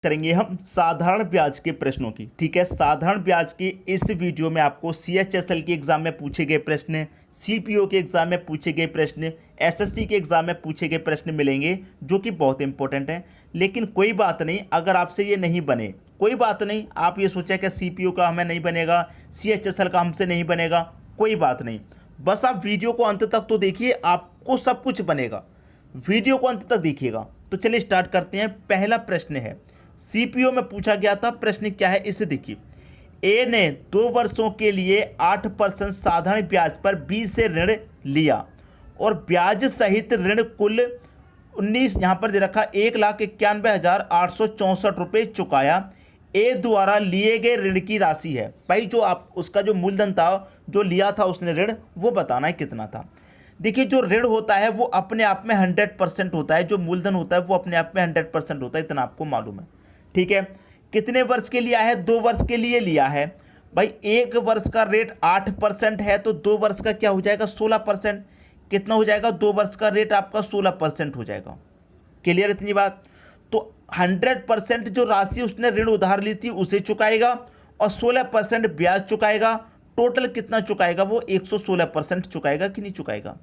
करेंगे हम साधारण ब्याज के प्रश्नों की। ठीक है, साधारण ब्याज के इस वीडियो में आपको CHSL के एग्जाम में पूछे गए प्रश्न, CPO के एग्जाम में पूछे गए प्रश्न, SSC के एग्जाम में पूछे गए प्रश्न मिलेंगे जो कि बहुत इंपॉर्टेंट हैं। लेकिन कोई बात नहीं, अगर आपसे ये नहीं बने, कोई बात नहीं, आप ये सोचा कि CPO का हमें नहीं बनेगा, CHSL का हमसे नहीं बनेगा, कोई बात नहीं, बस आप वीडियो को अंत तक तो देखिए, आपको सब कुछ बनेगा। वीडियो को अंत तक देखिएगा। तो चलिए स्टार्ट करते हैं। पहला प्रश्न है, CPO में पूछा गया था, प्रश्न क्या है इसे देखिए। ए ने 2 वर्षों के लिए 8% साधारण ब्याज पर B से ऋण लिया और ब्याज सहित ऋण कुल 19 यहाँ पर दे रखा 1,91,864 रुपये चुकाया। ए द्वारा लिए गए ऋण की राशि है, भाई जो आप उसका जो मूलधन था, जो लिया था उसने ऋण, वो बताना है कितना था। देखिए, जो ऋण होता है वो अपने आप में 100% होता है, जो मूलधन होता है वो अपने आप में 100% होता है, इतना आपको मालूम है। ठीक है, कितने वर्ष के लिया है? 2 वर्ष के लिए लिया है। भाई 1 वर्ष का रेट 8% है, तो 2 वर्ष का क्या हो जाएगा? 16%। कितना हो जाएगा? 2 वर्ष का रेट आपका 16% हो जाएगा। क्लियर इतनी बात? तो 100% जो राशि उसने ऋण उधार ली थी उसे चुकाएगा और 16% ब्याज चुकाएगा। टोटल कितना चुकाएगा? वो 116% चुकाएगा कि नहीं चुकाएगा?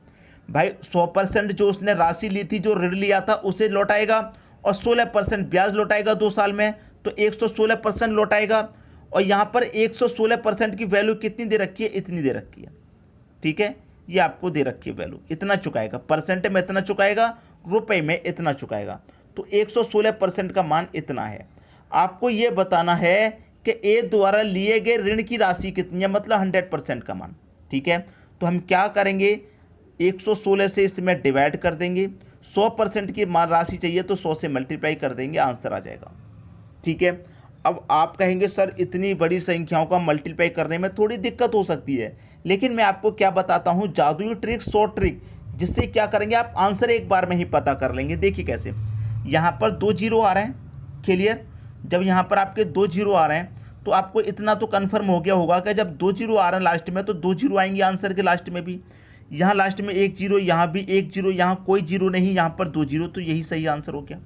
भाई 100% जो उसने राशि ली थी, जो ऋण लिया था, उसे लौटाएगा और 16% ब्याज लौटाएगा 2 साल में, तो 116% लौटाएगा। और यहाँ पर 116% की वैल्यू कितनी दे रखी है? इतनी दे रखी है। ठीक है, ये आपको दे रखी है वैल्यू, इतना चुकाएगा। परसेंट में इतना चुकाएगा, रुपए में इतना चुकाएगा, तो 116% का मान इतना है। आपको ये बताना है कि ए द्वारा लिए गए ऋण की राशि कितनी है, मतलब 100% का मान। ठीक है, तो हम क्या करेंगे, 116 से इसमें डिवाइड कर देंगे। 100% की मान राशि चाहिए तो 100 से मल्टीप्लाई कर देंगे, आंसर आ जाएगा। ठीक है, अब आप कहेंगे सर इतनी बड़ी संख्याओं का मल्टीप्लाई करने में थोड़ी दिक्कत हो सकती है, लेकिन मैं आपको क्या बताता हूँ, जादुई ट्रिक, शॉर्ट ट्रिक, जिससे क्या करेंगे आप आंसर एक बार में ही पता कर लेंगे। देखिए कैसे, यहाँ पर 2 जीरो आ रहे हैं। क्लियर? जब यहाँ पर आपके 2 जीरो आ रहे हैं तो आपको इतना तो कन्फर्म हो गया होगा कि जब 2 जीरो आ रहे हैं लास्ट में, तो 2 जीरो आएंगे आंसर के लास्ट में भी। यहाँ लास्ट में 1 जीरो, यहाँ भी 1 जीरो, यहाँ कोई जीरो नहीं, यहाँ पर 2 जीरो, तो यही सही आंसर हो गया।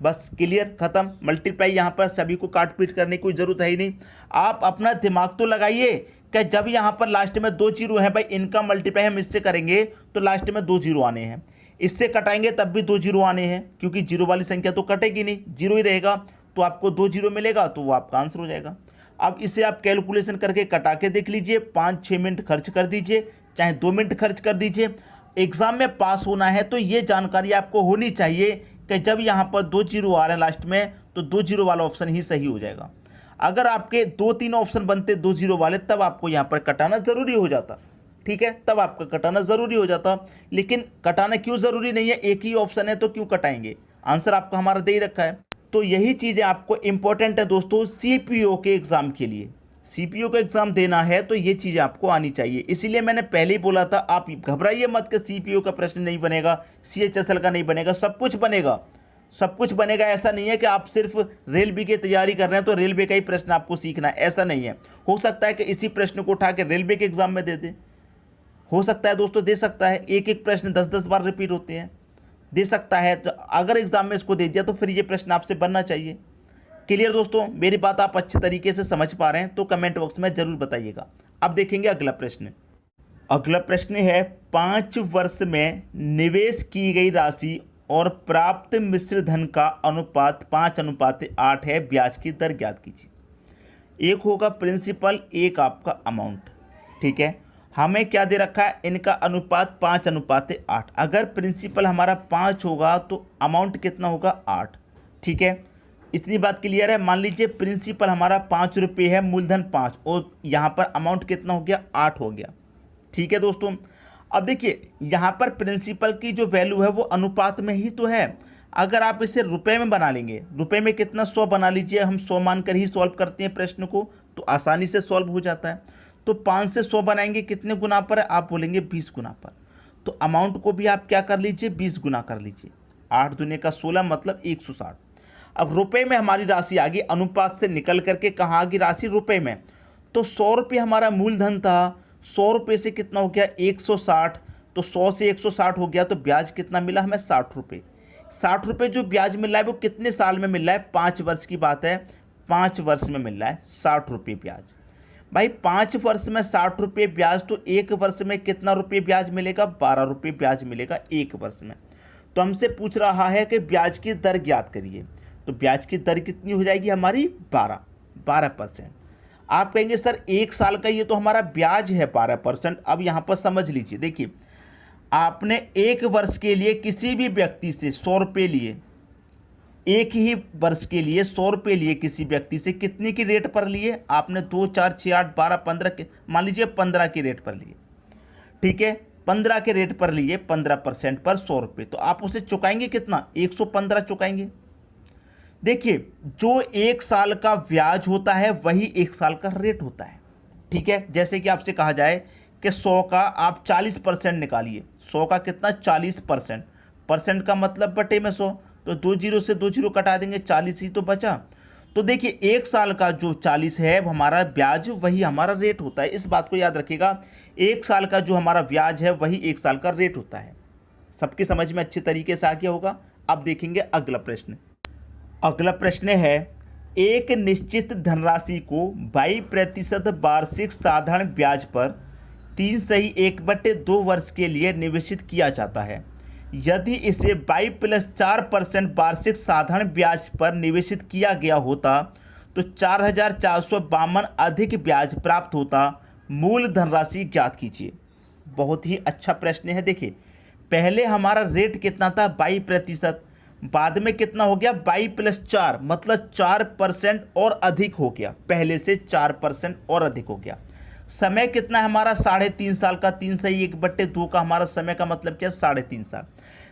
बस क्लियर, खत्म। मल्टीप्लाई यहाँ पर सभी को काट पीट करने की कोई जरूरत है ही नहीं। आप अपना दिमाग तो लगाइए कि जब यहाँ पर लास्ट में 2 जीरो है, भाई इनका मल्टीप्लाई हम इससे करेंगे तो लास्ट में 2 जीरो आने हैं, इससे कटाएंगे तब भी 2 जीरो आने हैं, क्योंकि जीरो वाली संख्या तो कटेगी नहीं, जीरो ही रहेगा, तो आपको 2 जीरो मिलेगा, तो वो आपका आंसर हो जाएगा। अब इसे आप कैलकुलेशन करके कटा के देख लीजिए, 5-6 मिनट खर्च कर दीजिए, चाहे 2 मिनट खर्च कर दीजिए। एग्जाम में पास होना है तो ये जानकारी आपको होनी चाहिए कि जब यहाँ पर 2 जीरो आ रहे हैं लास्ट में, तो 2 जीरो वाला ऑप्शन ही सही हो जाएगा। अगर आपके 2-3 ऑप्शन बनते 2 जीरो वाले, तब आपको यहाँ पर कटाना जरूरी हो जाता। ठीक है, तब आपका कटाना जरूरी हो जाता, लेकिन कटाना क्यों जरूरी नहीं है? एक ही ऑप्शन है तो क्यों कटाएंगे? आंसर आपका हमारा दे ही रखा है। तो यही चीज़ें आपको इंपॉर्टेंट है दोस्तों CPO के एग्जाम के लिए। CPO का एग्जाम देना है तो ये चीज़ें आपको आनी चाहिए। इसीलिए मैंने पहले ही बोला था, आप घबराइए मत कि CPO का प्रश्न नहीं बनेगा, CHSL का नहीं बनेगा, सब कुछ बनेगा, सब कुछ बनेगा। ऐसा नहीं है कि आप सिर्फ रेलवे की तैयारी कर रहे हैं तो रेलवे का ही प्रश्न आपको सीखना है, ऐसा नहीं है। हो सकता है कि इसी प्रश्न को उठा के रेलवे के एग्जाम में दे दे, हो सकता है दोस्तों, दे सकता है। एक एक प्रश्न 10-10 बार रिपीट होते हैं, दे सकता है। तो अगर एग्जाम में इसको दे दिया तो फिर ये प्रश्न आपसे बनना चाहिए। क्लियर दोस्तों? मेरी बात आप अच्छे तरीके से समझ पा रहे हैं तो कमेंट बॉक्स में जरूर बताइएगा। अब देखेंगे अगला प्रश्न। अगला प्रश्न है, 5 वर्ष में निवेश की गई राशि और प्राप्त मिश्र धन का अनुपात 5:8 है, ब्याज की दर ज्ञात कीजिए। एक होगा प्रिंसिपल, एक आपका अमाउंट। ठीक है, हमें क्या दे रखा है, इनका अनुपात 5:8। अगर प्रिंसिपल हमारा 5 होगा तो अमाउंट कितना होगा? 8। ठीक है, इतनी बात क्लियर है। मान लीजिए प्रिंसिपल हमारा 5 रुपये है, मूलधन 5, और यहाँ पर अमाउंट कितना हो गया? 8 हो गया। ठीक है दोस्तों, अब देखिए यहाँ पर प्रिंसिपल की जो वैल्यू है वो अनुपात में ही तो है। अगर आप इसे रुपए में बना लेंगे, रुपए में कितना? 100 बना लीजिए, हम 100 मानकर ही सॉल्व करते हैं प्रश्न को, तो आसानी से सॉल्व हो जाता है। तो 5 से 100 बनाएंगे, कितने गुना पर है? आप बोलेंगे 20 गुना पर। तो अमाउंट को भी आप क्या कर लीजिए? 20 गुना कर लीजिए। 8 दूने का 16, मतलब 160। अब रुपए में हमारी राशि आ गई, अनुपात से निकल करके कहाँ आ गई राशि? रुपए में। तो 100 रुपये हमारा मूलधन था, 100 रुपये से कितना हो गया? 160, तो 100 से 160 हो गया, तो ब्याज कितना मिला हमें? 60 रुपये। ₹60 जो ब्याज मिल रहा है वो कितने साल में मिल रहा है? 5 वर्ष की बात है, 5 वर्ष में मिल रहा है ₹60 ब्याज। भाई 5 वर्ष में ₹60 ब्याज, तो 1 वर्ष में कितना रुपये ब्याज मिलेगा? ₹12 ब्याज मिलेगा 1 वर्ष में। तो हमसे पूछ रहा है कि ब्याज की दर ज्ञात करिए। तो ब्याज की दर कितनी हो जाएगी हमारी? 12%। आप कहेंगे सर 1 साल का ये तो हमारा ब्याज है 12%। अब यहाँ पर समझ लीजिए, देखिए आपने 1 वर्ष के लिए किसी भी व्यक्ति से ₹100 लिए, एक ही वर्ष के लिए ₹100 लिए किसी व्यक्ति से, कितने की रेट पर लिए? आपने 2, 4, 6, 8, 12, 15 के, मान लीजिए 15 की रेट पर लिए, ठीक है, 15 के रेट पर लिए, 15% पर ₹100। तो आप उसे चुकाएंगे कितना? 115 चुकाएंगे। देखिए जो 1 साल का ब्याज होता है वही 1 साल का रेट होता है, ठीक है। जैसे कि आपसे कहा जाए कि 100 का आप 40% निकालिए, 100 का कितना? 40%, परसेंट का मतलब बटे में 100, तो 2 जीरो से 2 जीरो कटा देंगे, 40 ही तो बचा। तो देखिए 1 साल का जो 40 है हमारा ब्याज, वही हमारा रेट होता है। इस बात को याद रखिएगा, 1 साल का जो हमारा ब्याज है वही 1 साल का रेट होता है। सबकी समझ में अच्छे तरीके से आ गया होगा। अब देखेंगे अगला प्रश्न। अगला प्रश्न है, एक निश्चित धनराशि को 22% वार्षिक साधारण ब्याज पर 3/1/2 वर्ष के लिए निवेशित किया जाता है। यदि इसे 22+4% वार्षिक साधारण ब्याज पर निवेशित किया गया होता तो 4,452 अधिक ब्याज प्राप्त होता। मूल धनराशि ज्ञात कीजिए। बहुत ही अच्छा प्रश्न है। देखिए पहले हमारा रेट कितना था? 22%, बाद में कितना हो गया? 22+4, मतलब 4% और अधिक हो गया, पहले से 4% और अधिक हो गया। समय कितना है हमारा? 3.5 साल का, 3/1/2 का हमारा समय का मतलब क्या? 3.5 साल।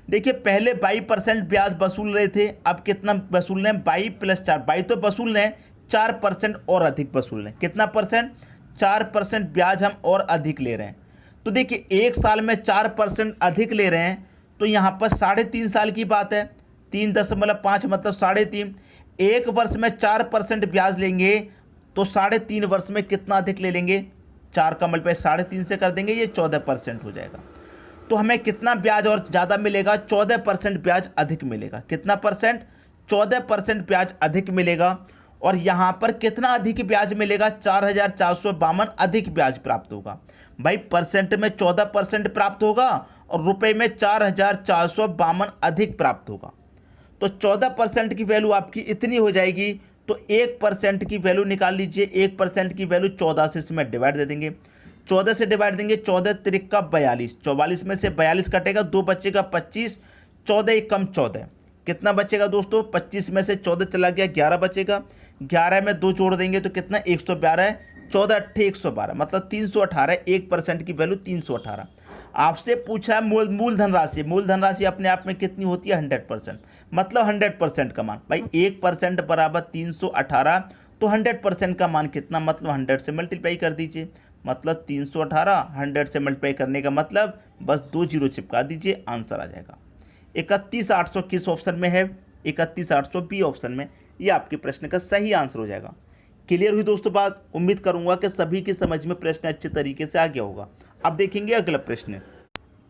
देखिए पहले 22% ब्याज वसूल रहे थे, अब कितना वसूल रहे हैं? 22+4, 22 तो वसूल रहे हैं, 4% और अधिक वसूल रहे हैं। कितना परसेंट? 4% ब्याज हम और अधिक ले रहे हैं। तो देखिए 1 साल में 4% अधिक ले रहे हैं, तो यहाँ पर 3.5 साल की बात है, 3.5 मतलब 3.5। 1 वर्ष में 4% ब्याज लेंगे तो 3.5 वर्ष में कितना अधिक ले लेंगे? 4 का मल्टीप्लाई 3.5 से कर देंगे, ये 14% हो जाएगा। तो हमें कितना ब्याज और ज़्यादा मिलेगा? 14% ब्याज अधिक मिलेगा। कितना परसेंट? 14% ब्याज अधिक मिलेगा। और यहाँ पर कितना अधिक ब्याज मिलेगा? 4,452 अधिक ब्याज प्राप्त होगा। भाई परसेंट में 14% प्राप्त होगा और रुपए में 4,452 अधिक प्राप्त होगा। तो 14% की वैल्यू आपकी इतनी हो जाएगी। तो 1% की वैल्यू निकाल लीजिए। 1% की वैल्यू 14 से इसमें डिवाइड दे देंगे, 14 से डिवाइड देंगे, 14 त्रिका 42, 44 में से 42 कटेगा, 2 बचेगा 25, 14 एक कम 14, कितना बचेगा दोस्तों? 25 में से 14 चला गया, 11 बचेगा, 11 में 2 जोड़ देंगे तो कितना? 112 है, 14 अट्ठे 112, मतलब 318। 1% की वैल्यू 318। आपसे पूछा है मूल धनराशि। मूल धनराशि अपने आप में कितनी होती है? 100%, मतलब 100% का मान। भाई 1% बराबर 318, तो 100% का मान कितना? मतलब 100 से मल्टीप्लाई कर दीजिए, मतलब 318। 100 से मल्टीप्लाई करने का मतलब बस 2 जीरो चिपका दीजिए, आंसर आ जाएगा। 31,800 किस ऑप्शन में है? 31,800 बी ऑप्शन में। ये आपके प्रश्न का सही आंसर हो जाएगा। क्लियर हुई दोस्तों बात? उम्मीद करूंगा कि सभी की समझ में प्रश्न अच्छे तरीके से आ गया होगा। अब देखेंगे अगला प्रश्न।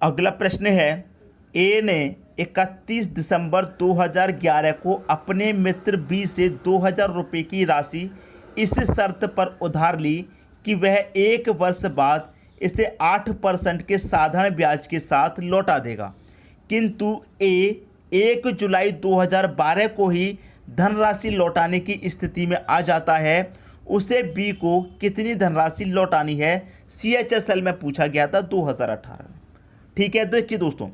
अगला प्रश्न है, ए ने 31 दिसंबर 2011 को अपने मित्र बी से 2,000 रुपये की राशि इस शर्त पर उधार ली कि वह 1 वर्ष बाद इसे 8% के साधारण ब्याज के साथ लौटा देगा, किंतु ए 1 जुलाई 2012 को ही धनराशि लौटाने की स्थिति में आ जाता है। उसे बी को कितनी धनराशि लौटानी है? CHSL में पूछा गया था 2018 में। ठीक है, देखिए दोस्तों,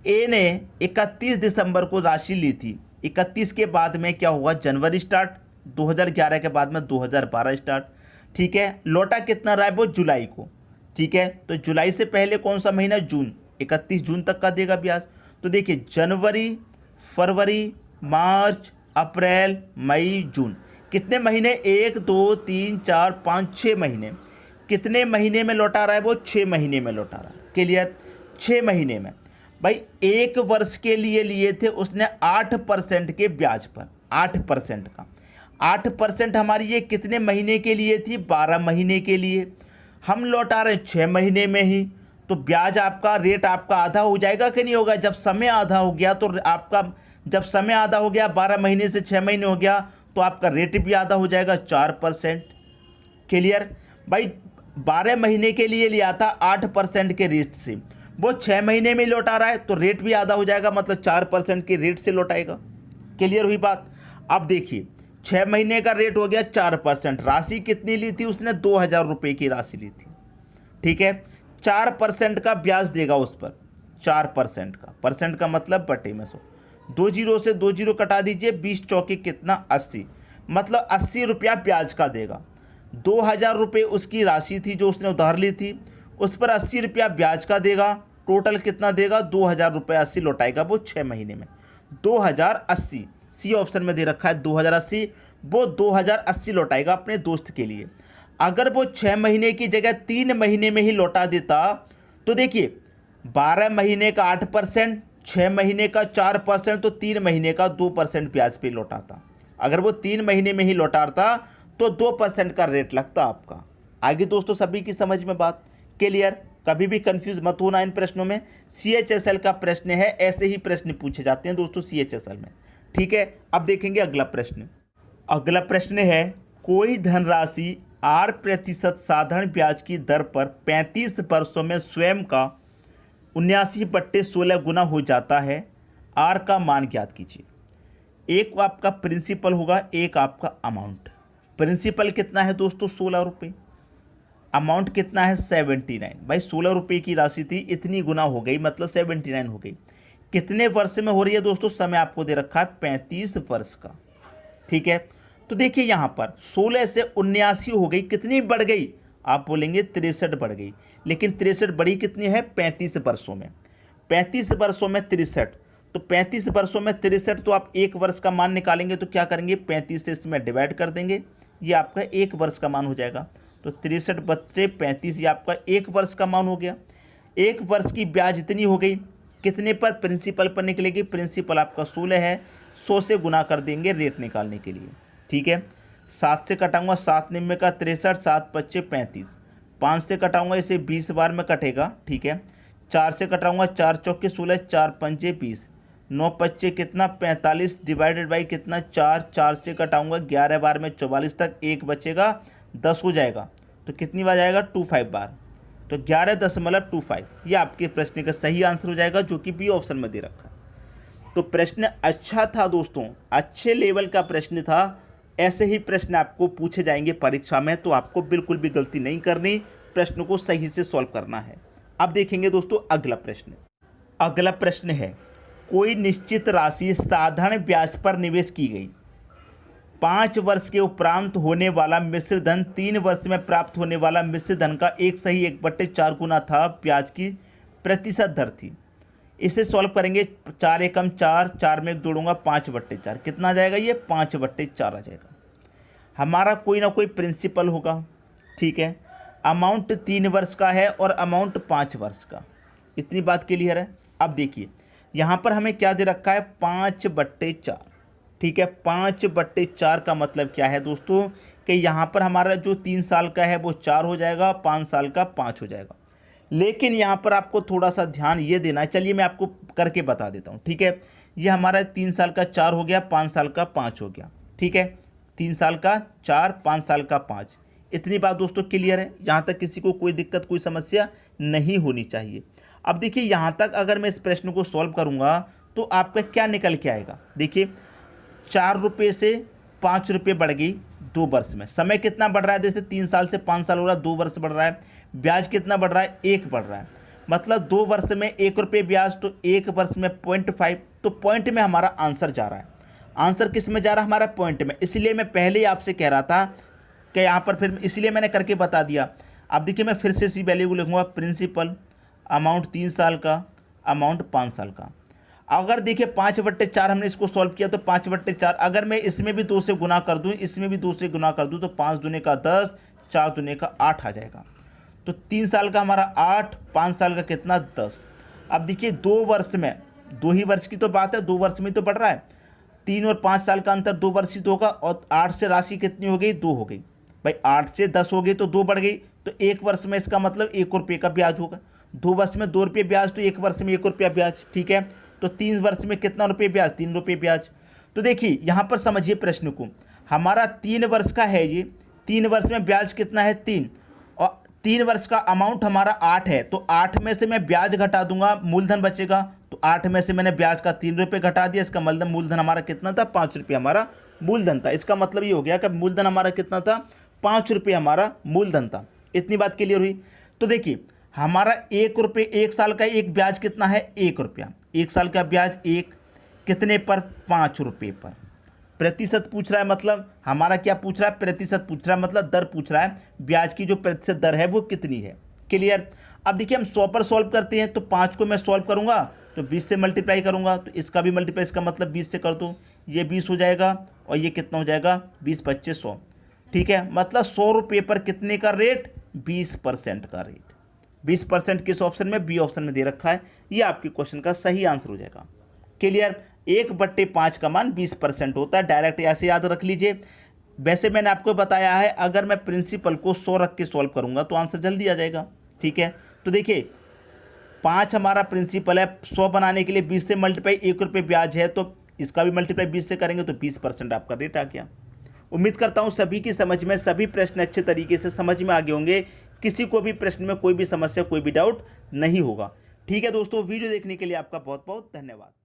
ए ने 31 दिसंबर को राशि ली थी। 31 के बाद में क्या हुआ? जनवरी स्टार्ट, 2011 के बाद में 2012 स्टार्ट। ठीक है, लौटा कितना रहा है? वो जुलाई को। ठीक है, तो जुलाई से पहले कौन सा महीना? जून। 31 जून तक का देगा ब्याज। तो देखिए जनवरी, फरवरी, मार्च, अप्रैल, मई, जून, कितने महीने? 1 2 3 4 5 6 महीने। कितने महीने में लौटा रहा है? वो 6 महीने में लौटा रहा है। क्लियर? 6 महीने में। भाई 1 वर्ष के लिए थे उसने 8% के ब्याज पर, 8% का। 8% हमारी ये कितने महीने के लिए थी? 12 महीने के लिए। हम लौटा रहे हैं 6 महीने में ही, तो ब्याज आपका, रेट आपका आधा हो जाएगा कि नहीं होगा। जब समय आधा हो गया तो आपका, जब समय आधा हो गया 12 महीने से 6 महीने हो गया तो आपका रेट भी आधा हो जाएगा 4%। क्लियर भाई। 12 महीने के लिए लिया था 8% के रेट से, वो 6 महीने में लौटा रहा है तो रेट भी आधा हो जाएगा, मतलब 4% के रेट से लौटाएगा। क्लियर हुई बात। अब देखिए 6 महीने का रेट हो गया 4%, राशि कितनी ली थी उसने, 2000 रुपये की राशि ली थी। ठीक है, 4% का ब्याज देगा उस पर, 4% का, परसेंट का मतलब बटे में 100, 2 जीरो से 2 जीरो कटा दीजिए, 20 चौके कितना 80, मतलब 80 रुपया ब्याज का देगा। 2000 रुपये उसकी राशि थी जो उसने उधार ली थी, उस पर 80 रुपया ब्याज का देगा, टोटल कितना देगा 2000 रुपये 80 लौटाएगा वो 6 महीने में। 2080 सी ऑप्शन में दे रखा है 2080, वो 2080 लौटाएगा अपने दोस्त के लिए। अगर वो 6 महीने की जगह 3 महीने में ही लौटा देता तो देखिए 12 महीने का 8%, 6 महीने का 4%, तो 3 महीने का 2% ब्याज पे लौटाता। अगर वो 3 महीने में ही लौटाता तो 2% का रेट लगता आपका। आगे दोस्तों सभी की समझ में बात क्लियर। कभी भी कंफ्यूज मत होना इन प्रश्नों में। CHSL का प्रश्न है, ऐसे ही प्रश्न पूछे जाते हैं दोस्तों CHSL में। ठीक है, अब देखेंगे अगला प्रश्न। अगला प्रश्न है, कोई धनराशि 8% साधारण ब्याज की दर पर 35 वर्षों में स्वयं का 79/16 गुना हो जाता है, आर का मान ज्ञात कीजिए। एक आपका प्रिंसिपल होगा, एक आपका अमाउंट। प्रिंसिपल कितना है दोस्तों 16 रुपये, अमाउंट कितना है 79। भाई 16 रुपये की राशि थी, इतनी गुना हो गई मतलब 79 हो गई। कितने वर्ष में हो रही है दोस्तों, समय आपको दे रखा है 35 वर्ष का। ठीक है, तो देखिए यहाँ पर 16 से 79 हो गई, कितनी बढ़ गई, आप बोलेंगे 63 बढ़ गई, लेकिन 63 बढ़ी कितनी है 35 वर्षों में। 35 वर्षों में 63, तो 35 वर्षों में 63, तो आप एक वर्ष का मान निकालेंगे तो क्या करेंगे 35 से इसमें डिवाइड कर देंगे, ये आपका एक वर्ष का मान हो जाएगा। तो 63 बटे 35 ये आपका एक वर्ष का मान हो गया। एक वर्ष की ब्याज इतनी हो गई, कितने पर, प्रिंसिपल पर निकलेगी। प्रिंसिपल आपका 16 है, 100 से गुना कर देंगे रेट निकालने के लिए। ठीक है, 7 से कटाऊंगा 7 निम्न का 63, 7 पच्चे 35, 5 से कटाऊंगा इसे 20 बार में कटेगा। ठीक है, 4 से कटाऊंगा 4 चौके 16, 4 पंजे 20, 9 पच्चे कितना 45, डिवाइडेड बाई कितना 4, 4 से कटाऊंगा 11 बार में 44 तक, एक बचेगा 10 हो जाएगा, तो कितनी बार जाएगा 25 बार, तो 11.25 ये आपके प्रश्न का सही आंसर हो जाएगा, जो कि बी ऑप्शन में दे रखा है। तो प्रश्न अच्छा था दोस्तों, अच्छे लेवल का प्रश्न था। ऐसे ही प्रश्न आपको पूछे जाएंगे परीक्षा में, तो आपको बिल्कुल भी गलती नहीं करनी, प्रश्न को सही से सॉल्व करना है। अब देखेंगे दोस्तों अगला प्रश्न। अगला प्रश्न है, कोई निश्चित राशि साधारण ब्याज पर निवेश की गई, 5 वर्ष के उपरांत होने वाला मिश्र धन 3 वर्ष में प्राप्त होने वाला मिश्र धन का 1/1/4 गुना था, ब्याज की प्रतिशत दर थी। इसे सॉल्व करेंगे, 4 एकम 4, 4 में एक जोड़ूंगा 5/4, कितना आ जाएगा ये 5/4 आ जाएगा। हमारा कोई ना कोई प्रिंसिपल होगा। ठीक है, अमाउंट 3 वर्ष का है और अमाउंट 5 वर्ष का, इतनी बात क्लियर है। अब देखिए यहाँ पर हमें क्या दे रखा है 5/4। ठीक है, 5/4 का मतलब क्या है दोस्तों कि यहाँ पर हमारा जो 3 साल का है वो 4 हो जाएगा, 5 साल का 5 हो जाएगा। लेकिन यहाँ पर आपको थोड़ा सा ध्यान ये देना है, चलिए मैं आपको करके बता देता हूँ। ठीक है, ये हमारा 3 साल का 4 हो गया, 5 साल का 5 हो गया। ठीक है, 3 साल का 4, 5 साल का 5, इतनी बात दोस्तों क्लियर है। यहाँ तक किसी को कोई दिक्कत कोई समस्या नहीं होनी चाहिए। अब देखिए यहाँ तक अगर मैं इस प्रश्न को सॉल्व करूँगा तो आपका क्या निकल के आएगा। देखिए 4 रुपये से 5 रुपये बढ़ गई 2 वर्ष में, समय कितना बढ़ रहा है, जैसे 3 साल से 5 साल हो रहा है, 2 वर्ष बढ़ रहा है। ब्याज कितना बढ़ रहा है 1 बढ़ रहा है, मतलब 2 वर्ष में 1 रुपये ब्याज, तो 1 वर्ष में 0.5, तो पॉइंट में हमारा आंसर जा रहा है। आंसर किस में जा रहा है हमारा पॉइंट में, इसलिए मैं पहले ही आपसे कह रहा था कि यहाँ पर फिर इसलिए मैंने करके बता दिया। अब देखिए मैं फिर से इसी वैल्यू को लिखूँगा, प्रिंसिपल अमाउंट 3 साल का, अमाउंट 5 साल का। अगर देखिए 5/4 हमने इसको सॉल्व किया तो 5/4, अगर मैं इसमें भी 2 से गुना कर दूं, इसमें भी 2 से गुना कर दूं, तो 5 दूने का 10, 4 दूने का 8 आ जाएगा। तो 3 साल का हमारा 8, 5 साल का कितना 10। अब देखिए 2 वर्ष में, 2 ही वर्ष की तो बात है, 2 वर्ष में तो बढ़ रहा है। 3 और 5 साल का अंतर 2 वर्ष ही तो होगा, और 8 से राशि कितनी हो गई 2 हो गई। भाई 8 से 10 हो गई तो 2 बढ़ गई, तो 1 वर्ष में इसका मतलब 1 रुपये का ब्याज होगा। 2 वर्ष में 2 रुपये ब्याज, तो 1 वर्ष में 1 रुपया ब्याज, ठीक है। तो 3 वर्ष में कितना रुपये ब्याज, 3 रुपये ब्याज। तो देखिए यहाँ पर समझिए प्रश्न को, हमारा 3 वर्ष का है ये, 3 वर्ष में ब्याज कितना है 3, और 3 वर्ष का अमाउंट हमारा 8 है, तो 8 में से मैं ब्याज घटा दूंगा, मूलधन बचेगा, तो 8 में से मैंने ब्याज का 3 रुपये घटा दिया, इसका मतलब मूलधन हमारा कितना था, 5 रुपये हमारा मूलधन था। इसका मतलब ये हो गया कि मूलधन हमारा कितना था, 5 रुपये हमारा मूलधन था। इतनी बात क्लियर हुई। तो देखिए हमारा 1 रुपये, 1 साल का एक ब्याज कितना है, 1 रुपया, 1 साल का ब्याज 1 कितने पर, 5 रुपये पर। प्रतिशत पूछ रहा है, मतलब हमारा क्या पूछ रहा है, प्रतिशत पूछ रहा है, मतलब दर पूछ रहा है, ब्याज की जो प्रतिशत दर है वो कितनी है। क्लियर। अब देखिए हम 100 पर सॉल्व करते हैं, तो 5 को मैं सॉल्व करूंगा तो 20 से मल्टीप्लाई करूंगा, तो इसका भी मल्टीप्लाई, इसका मतलब 20 से कर दूँ, ये 20 हो जाएगा और ये कितना हो जाएगा, 20 25 100, ठीक है। मतलब 100 रुपये पर कितने का रेट, 20% का रेट। 20% किस ऑप्शन में, बी ऑप्शन में दे रखा है, ये आपके क्वेश्चन का सही आंसर हो जाएगा। क्लियर। 1/5 का मान 20% होता है, डायरेक्ट ऐसे याद रख लीजिए। वैसे मैंने आपको बताया है अगर मैं प्रिंसिपल को 100 रख के सॉल्व करूंगा तो आंसर जल्दी आ जाएगा, ठीक है। तो देखिए 5 हमारा प्रिंसिपल है, 100 बनाने के लिए 20 से मल्टीप्लाई, 1 रुपये ब्याज है, तो इसका भी मल्टीप्लाई 20 से करेंगे तो 20% आपका रेट आ गया। उम्मीद करता हूँ सभी की समझ में, सभी प्रश्न अच्छे तरीके से समझ में आ गए होंगे, किसी को भी प्रश्न में कोई भी समस्या, कोई भी डाउट नहीं होगा। ठीक है दोस्तों, वीडियो देखने के लिए आपका बहुत बहुत धन्यवाद।